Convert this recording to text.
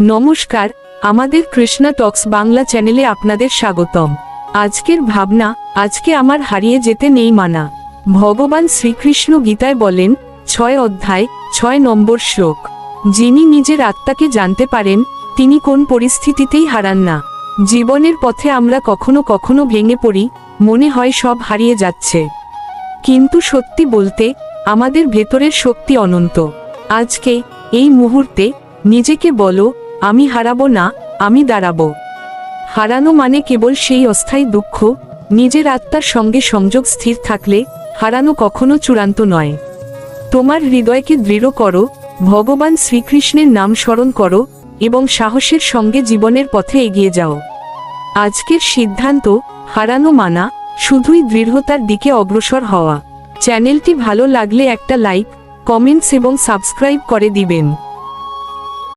নমস্কার, আমাদের কৃষ্ণা টক্স বাংলা চ্যানেলে আপনাদের স্বাগতম। আজকের ভাবনা, আজকে আমার হারিয়ে যেতে নেই মানা। ভগবান শ্রীকৃষ্ণ গীতায় বলেন, 6 অধ্যায় 6 নম্বর শ্লোক, যিনি নিজের আত্মাকে জানতে পারেন তিনি কোন পরিস্থিতিতেই হারান না। জীবনের পথে আমরা কখনো কখনো ভেঙে পড়ি, মনে হয় সব হারিয়ে যাচ্ছে, কিন্তু সত্যি বলতে আমাদের ভেতরের শক্তি অনন্ত। আজকে এই মুহূর্তে নিজেকে বলো, আমি হারাবো না, আমি দাঁড়াবো। হারানো মানে কেবল সেই অস্থায়ী দুঃখ, নিজের আত্মার সঙ্গে সংযোগ স্থির থাকলে হারানো কখনো চূড়ান্ত নয়। তোমার হৃদয়কে দৃঢ় করো, ভগবান শ্রীকৃষ্ণের নাম স্মরণ করো এবং সাহসের সঙ্গে জীবনের পথে এগিয়ে যাও। আজকের সিদ্ধান্ত, হারানো মানা, শুধুই দৃঢ়তার দিকে অগ্রসর হওয়া। চ্যানেলটি ভালো লাগলে একটা লাইক, কমেন্টস এবং সাবস্ক্রাইব করে দিবেন।